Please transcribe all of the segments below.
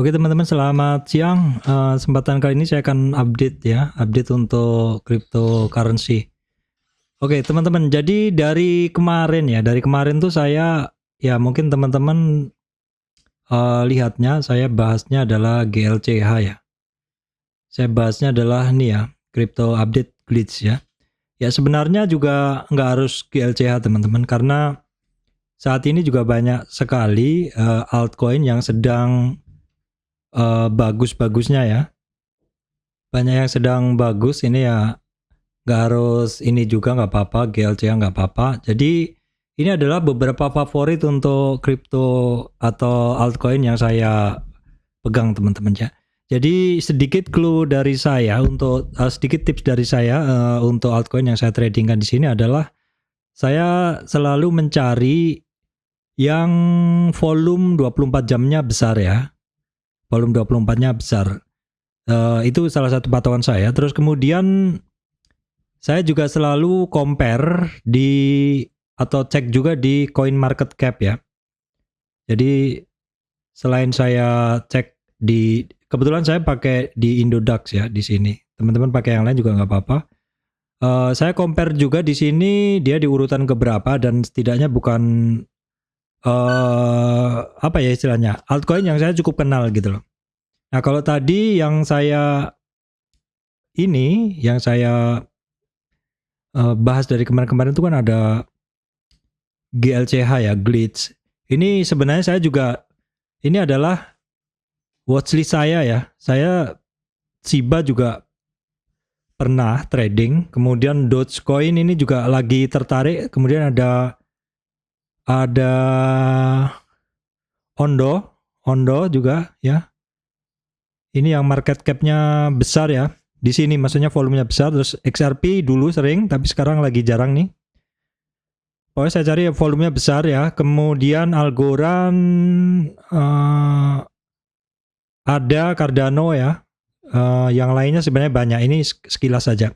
Oke teman-teman, selamat siang. Kesempatan kali ini saya akan update untuk cryptocurrency. Oke teman-teman, jadi dari kemarin tuh saya, ya mungkin teman-teman lihatnya, saya bahasnya adalah GLCH ya. Saya bahasnya adalah nih ya, crypto update glitch ya. Ya sebenarnya juga nggak harus GLCH teman-teman, karena saat ini juga banyak sekali altcoin yang sedang bagus-bagusnya ya. Banyak yang sedang bagus ini ya, nggak harus ini juga nggak apa-apa, GLCH nggak apa-apa. Jadi ini adalah beberapa favorit untuk crypto atau altcoin yang saya pegang teman-teman ya. Jadi sedikit clue dari saya untuk sedikit tips dari saya untuk altcoin yang saya tradingkan di sini adalah saya selalu mencari yang volume 24 jamnya besar ya. Volume 24-nya besar. Itu salah satu patokan saya. Terus kemudian saya juga selalu compare atau cek juga di coin market cap ya. Jadi selain saya cek kebetulan saya pakai di Indodax ya di sini. Teman-teman pakai yang lain juga nggak apa-apa. Saya compare juga di sini dia di urutan keberapa dan setidaknya bukan apa ya istilahnya, altcoin yang saya cukup kenal gitu loh. Nah kalau tadi yang saya bahas dari kemarin-kemarin itu kan ada GLCH ya, glitch. Ini sebenarnya ini adalah watchlist saya ya. Saya Shiba juga pernah trading, kemudian Dogecoin ini juga lagi tertarik, kemudian ada Ondo juga ya. Ini yang market cap-nya besar ya. Di sini maksudnya volumenya besar. Terus XRP dulu sering, tapi sekarang lagi jarang nih. Pokoknya saya cari volumenya besar ya. Kemudian Algorand, ada Cardano ya. Yang lainnya sebenarnya banyak. Ini sekilas saja.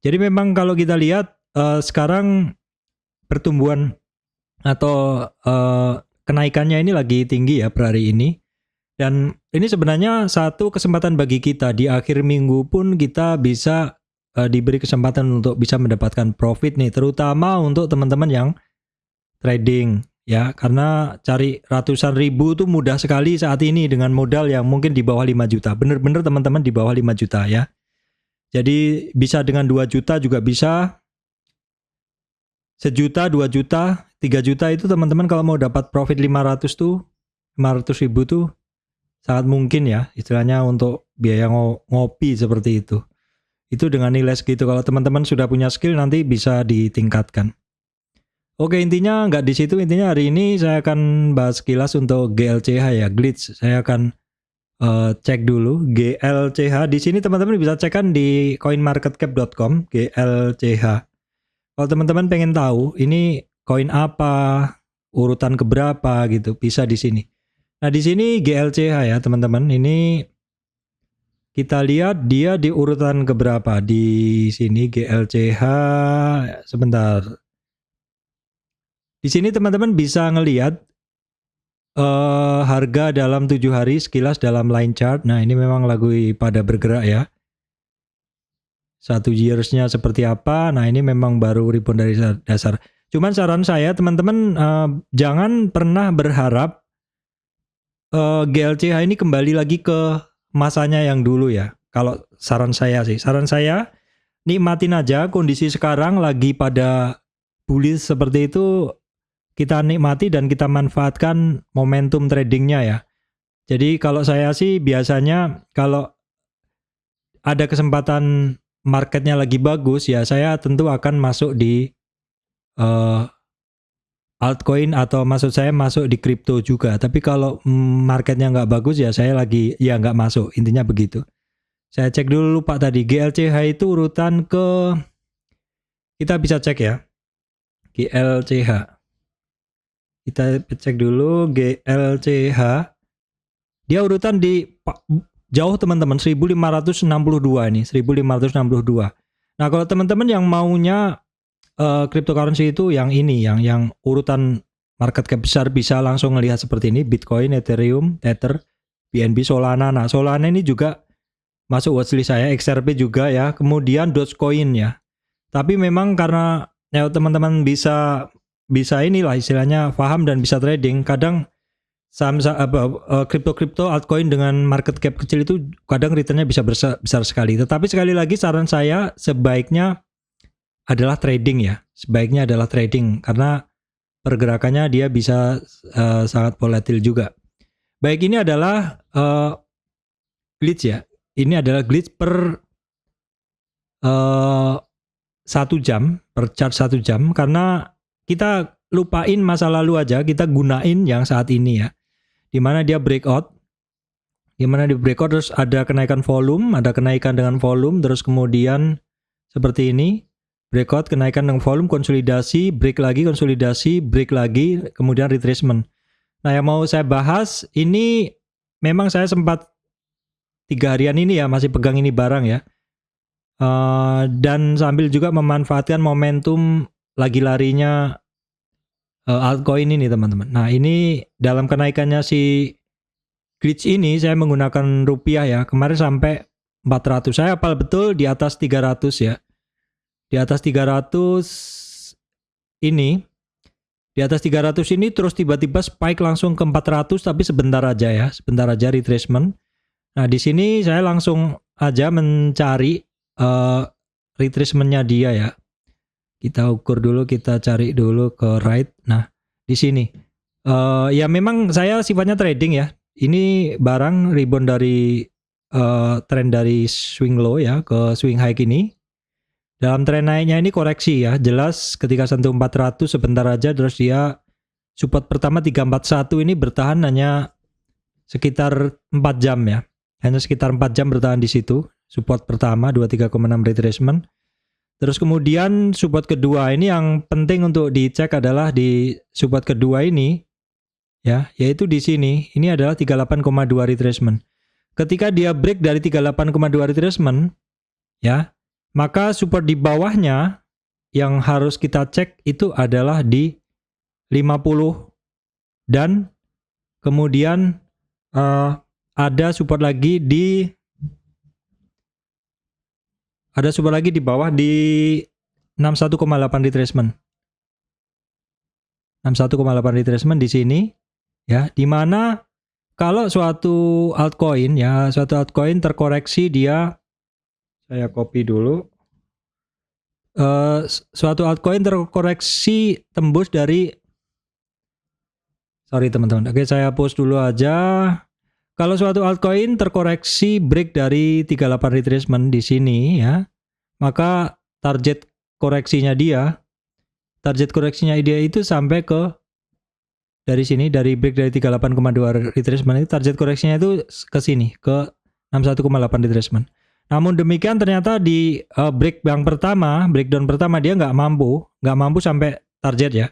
Jadi memang kalau kita lihat sekarang pertumbuhan atau kenaikannya ini lagi tinggi ya per hari ini. Dan ini sebenarnya satu kesempatan bagi kita di akhir minggu pun kita bisa diberi kesempatan untuk bisa mendapatkan profit nih, terutama untuk teman-teman yang trading ya, karena cari ratusan ribu tuh mudah sekali saat ini dengan modal yang mungkin di bawah 5 juta. Bener-bener teman-teman di bawah 5 juta ya. Jadi bisa dengan 2 juta juga bisa, 1 juta, 2 juta, 3 juta itu teman-teman kalau mau dapat profit 500 ribu tuh sangat mungkin ya, istilahnya untuk biaya ngopi seperti itu. Itu dengan nilai segitu, kalau teman-teman sudah punya skill nanti bisa ditingkatkan. Oke, intinya nggak di situ. Intinya hari ini saya akan bahas sekilas untuk GLCH ya, glitch. Saya akan cek dulu GLCH. Di sini teman-teman bisa cek kan di coinmarketcap.com GLCH. Kalau teman-teman pengen tahu ini koin apa, urutan keberapa gitu, bisa di sini. Nah di sini GLCH ya teman-teman, ini kita lihat dia di urutan keberapa di sini GLCH. Sebentar. Di sini teman-teman bisa ngelihat harga dalam 7 hari sekilas dalam line chart. Nah ini memang lagi pada bergerak ya. 1 years-nya seperti apa. Nah ini memang baru rebound dari dasar. Cuman saran saya teman-teman jangan pernah berharap GLCH ini kembali lagi ke masanya yang dulu ya. Kalau saran saya nikmatin aja kondisi sekarang lagi pada bullish seperti itu, kita nikmati dan kita manfaatkan momentum tradingnya ya. Jadi kalau saya sih biasanya kalau ada kesempatan marketnya lagi bagus ya, saya tentu akan masuk di altcoin atau maksud saya masuk di kripto juga. Tapi kalau marketnya nggak bagus ya saya nggak masuk. Intinya begitu. Saya cek dulu lupa tadi. GLCH itu urutan kita bisa cek ya. GLCH. Kita cek dulu GLCH. Dia urutan di jauh teman-teman, 1562 ini. 1562. Nah kalau teman-teman yang maunya cryptocurrency itu yang ini, yang urutan market cap besar bisa langsung ngelihat seperti ini, Bitcoin, Ethereum, Tether. BNB Solana. Nah, Solana ini juga masuk watchlist saya, XRP juga ya. Kemudian Dogecoin ya. Tapi memang karena ya teman-teman bisa inilah istilahnya paham dan bisa trading, kadang saham kripto altcoin dengan market cap kecil itu kadang returnnya bisa besar sekali. Tetapi sekali lagi saran saya sebaiknya adalah trading ya. Sebaiknya adalah trading karena pergerakannya dia bisa sangat volatil juga. Baik, ini adalah glitch ya. Ini adalah glitch per 1 jam, per chart 1 jam, karena kita lupain masa lalu aja, kita gunain yang saat ini ya. Dimana dia breakout, terus ada kenaikan volume, ada kenaikan dengan volume, terus kemudian seperti ini, breakout, kenaikan dengan volume, konsolidasi, break lagi, konsolidasi, break lagi, kemudian retracement. Nah, yang mau saya bahas ini memang saya sempat 3 harian ini ya masih pegang ini barang ya, dan sambil juga memanfaatkan momentum lagi larinya altcoin ini teman-teman. Nah, ini dalam kenaikannya si glitch ini saya menggunakan rupiah ya, kemarin sampai 400, saya hafal betul di atas 300 ya, di atas 300 ini. Di atas 300 ini terus tiba-tiba spike langsung ke 400 tapi sebentar aja ya, sebentar aja retracement. Nah, di sini saya langsung aja mencari retracementnya dia ya. Kita ukur dulu, kita cari dulu ke right. Nah, di sini ya memang saya sifatnya trading ya. Ini barang rebound dari trend dari swing low ya ke swing high ini. Dalam tren naiknya ini koreksi ya, jelas ketika sentuh 400 sebentar aja terus dia support pertama 341 ini bertahan hanya sekitar 4 jam ya. Hanya sekitar 4 jam bertahan di situ. Support pertama 23,6 retracement. Terus kemudian support kedua ini yang penting untuk dicek adalah di support kedua ini ya, yaitu di sini. Ini adalah 38,2 retracement. Ketika dia break dari 38,2 retracement ya, maka support di bawahnya yang harus kita cek itu adalah di 50 dan kemudian ada support lagi di bawah di 61,8 retracement. 61,8 retracement di sini ya, di mana kalau suatu altcoin terkoreksi dia, saya copy dulu. Suatu altcoin terkoreksi tembus dari, sorry teman-teman, oke saya post dulu aja. Kalau suatu altcoin terkoreksi break dari 38 retracement di sini ya, maka target koreksinya dia itu sampai ke dari sini, dari break dari 38,2 retracement itu target koreksinya itu ke sini, ke 61,8 retracement. Namun demikian ternyata di breakdown pertama dia nggak mampu sampai target ya.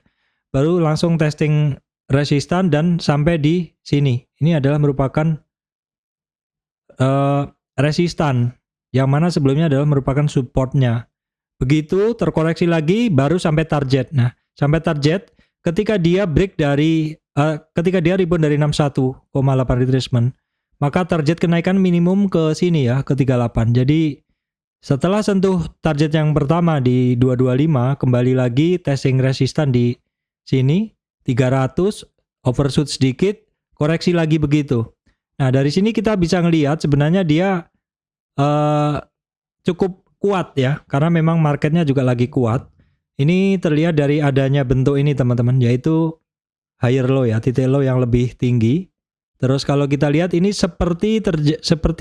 Baru langsung testing resistan dan sampai di sini. Ini adalah merupakan resistan yang mana sebelumnya adalah merupakan supportnya. Begitu terkoreksi lagi baru sampai target. Nah, sampai target ketika dia break dari ketika dia rebound dari 61,8 retracement, maka target kenaikan minimum ke sini ya, ke 38. Jadi setelah sentuh target yang pertama di 225, kembali lagi testing resistan di sini 300, overshoot sedikit, koreksi lagi begitu. Nah, dari sini kita bisa ngelihat sebenarnya dia cukup kuat ya, karena memang marketnya juga lagi kuat. Ini terlihat dari adanya bentuk ini teman-teman, yaitu higher low ya, titik low yang lebih tinggi. Terus kalau kita lihat ini seperti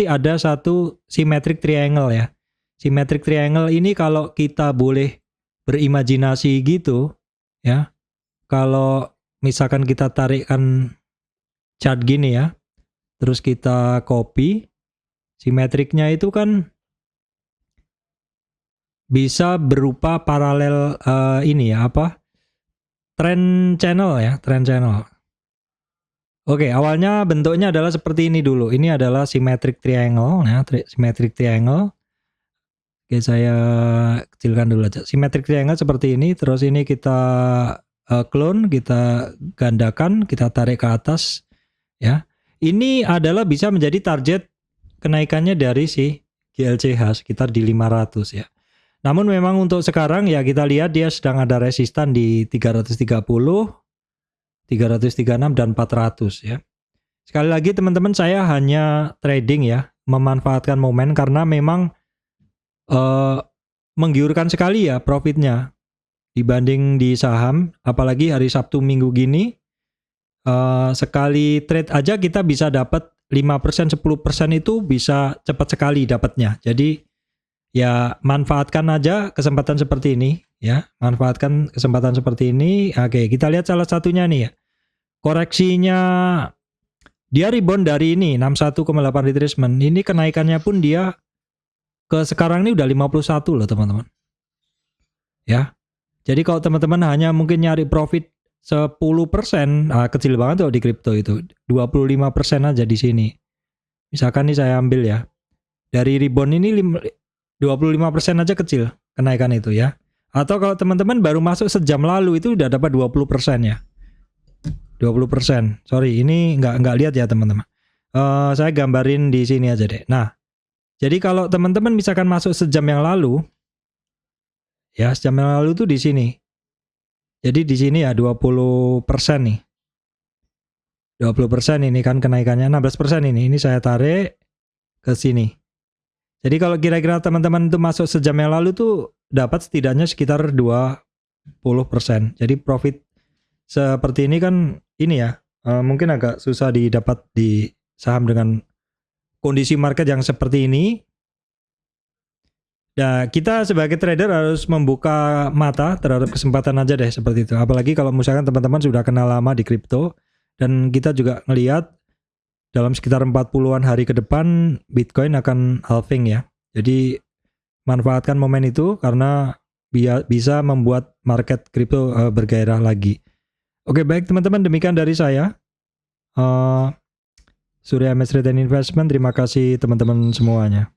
ada satu symmetric triangle ya. Symmetric triangle ini kalau kita boleh berimajinasi gitu ya. Kalau misalkan kita tarikkan chart gini ya, terus kita copy, simetriknya itu kan bisa berupa paralel ini ya, apa? Trend channel ya, trend channel. Oke, awalnya bentuknya adalah seperti ini dulu. Ini adalah symmetric triangle ya, symmetric triangle. Oke, saya kecilkan dulu aja. Symmetric triangle seperti ini, terus ini kita clone, kita gandakan, kita tarik ke atas ya. Ini adalah bisa menjadi target kenaikannya dari si GLCH sekitar di 500 ya. Namun memang untuk sekarang ya kita lihat dia sedang ada resistan di 330, 336 dan 400 ya. Sekali lagi teman-teman, saya hanya trading ya, memanfaatkan momen karena memang menggiurkan sekali ya profitnya dibanding di saham, apalagi hari Sabtu Minggu gini. Sekali trade aja kita bisa dapat 5%, 10% itu bisa cepat sekali dapatnya. Jadi ya manfaatkan aja kesempatan seperti ini ya, manfaatkan kesempatan seperti ini. Oke, kita lihat salah satunya nih ya. Koreksinya dia rebound dari ini 61,8 retracement. Ini kenaikannya pun dia ke sekarang ini udah 51 loh teman-teman. Ya. Jadi kalau teman-teman hanya mungkin nyari profit 10%, kecil banget tuh di kripto itu. 25% aja di sini. Misalkan nih saya ambil ya. Dari rebound ini 25% aja kecil kenaikan itu ya. Atau kalau teman-teman baru masuk sejam lalu itu udah dapat 20% ya. 20%. Sorry, ini nggak lihat ya teman-teman. Saya gambarin di sini aja deh. Nah, jadi kalau teman-teman misalkan masuk sejam yang lalu, ya sejam yang lalu tuh di sini. Jadi di sini ya 20% nih. 20% ini kan kenaikannya 16% ini. Ini saya tarik ke sini. Jadi kalau kira-kira teman-teman itu masuk sejam yang lalu tuh dapat setidaknya sekitar 20%. Jadi profit seperti ini kan ini ya, mungkin agak susah didapat di saham dengan kondisi market yang seperti ini. Ya, kita sebagai trader harus membuka mata terhadap kesempatan aja deh seperti itu. Apalagi kalau misalkan teman-teman sudah kenal lama di kripto dan kita juga ngelihat dalam sekitar 40-an hari ke depan Bitcoin akan halving ya. Jadi manfaatkan momen itu karena bisa membuat market kripto bergairah lagi. Oke, baik teman-teman, demikian dari saya. Surya MS Trade and Investment, terima kasih teman-teman semuanya.